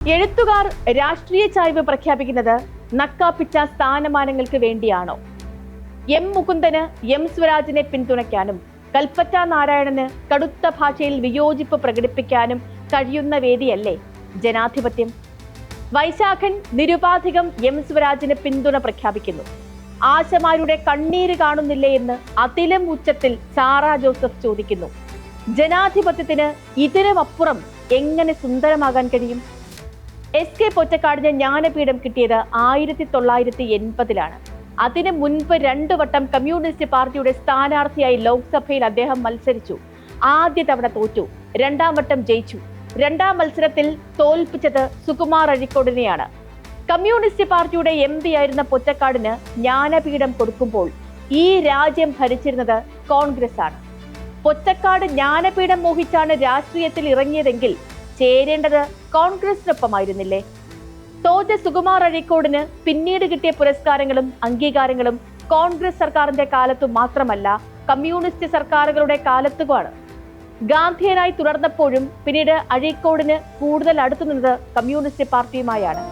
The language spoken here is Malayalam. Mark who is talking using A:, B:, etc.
A: എഴുത്തുകാർ രാഷ്ട്രീയ ചായ്വ് പ്രഖ്യാപിക്കുന്നത് നക്കാപ്പിച്ച സ്ഥാനമാനങ്ങൾക്ക് വേണ്ടിയാണോ? എം മുകുന്ദന് എം സ്വരാജിനെ പിന്തുണയ്ക്കാനും കൽപ്പറ്റ നാരായണന് കടുത്ത ഭാഷയിൽ വിയോജിപ്പ് പ്രകടിപ്പിക്കാനും കഴിയുന്ന വേദിയല്ലേ ജനാധിപത്യം? വൈശാഖൻ നിരുപാധികം എം സ്വരാജിന് പിന്തുണ പ്രഖ്യാപിക്കുന്നു. ആശമാരുടെ കണ്ണീര് കാണുന്നില്ലേ എന്ന് അതിലും ഉച്ചത്തിൽ സാറ ജോസഫ് ചോദിക്കുന്നു. ജനാധിപത്യത്തിന് ഇതിനുമപ്പുറം എങ്ങനെ സുന്ദരമാകാൻ കഴിയും? എസ് കെ പൊറ്റക്കാടിന് ജ്ഞാനപീഠം കിട്ടിയത് 1980-ലാണ്. അതിനു മുൻപ് 2 വട്ടം കമ്മ്യൂണിസ്റ്റ് പാർട്ടിയുടെ സ്ഥാനാർത്ഥിയായി ലോക്സഭയിൽ അദ്ദേഹം മത്സരിച്ചു. ആദ്യ തവണ തോറ്റു, 2ാം വട്ടം ജയിച്ചു. 2ാം മത്സരത്തിൽ തോൽപ്പിച്ചത് സുകുമാർ അഴീക്കോടിനെയാണ്. കമ്മ്യൂണിസ്റ്റ് പാർട്ടിയുടെ MP ആയിരുന്ന പൊറ്റക്കാടിന് ജ്ഞാനപീഠം കൊടുക്കുമ്പോൾ ഈ രാജ്യം ഭരിച്ചിരുന്നത് കോൺഗ്രസ് ആണ്. പൊറ്റക്കാട് ജ്ഞാനപീഠം മോഹിച്ചാണ് രാഷ്ട്രീയത്തിൽ ഇറങ്ങിയതെങ്കിൽ ചേരേണ്ടത് കോൺഗ്രസിനൊപ്പമായിരുന്നില്ലേ? തോറ്റ സുകുമാർ അഴീക്കോടിന് പിന്നീട് കിട്ടിയ പുരസ്കാരങ്ങളും അംഗീകാരങ്ങളും കോൺഗ്രസ് സർക്കാരിന്റെ കാലത്തു മാത്രമല്ല, കമ്മ്യൂണിസ്റ്റ് സർക്കാരുകളുടെ കാലത്തുമാണ്. ഗാന്ധിയനായി തുടർന്നപ്പോഴും പിന്നീട് അഴീക്കോടിന് കൂടുതൽ അടുത്തു നിന്നത് കമ്മ്യൂണിസ്റ്റ് പാർട്ടിയുമായാണ്.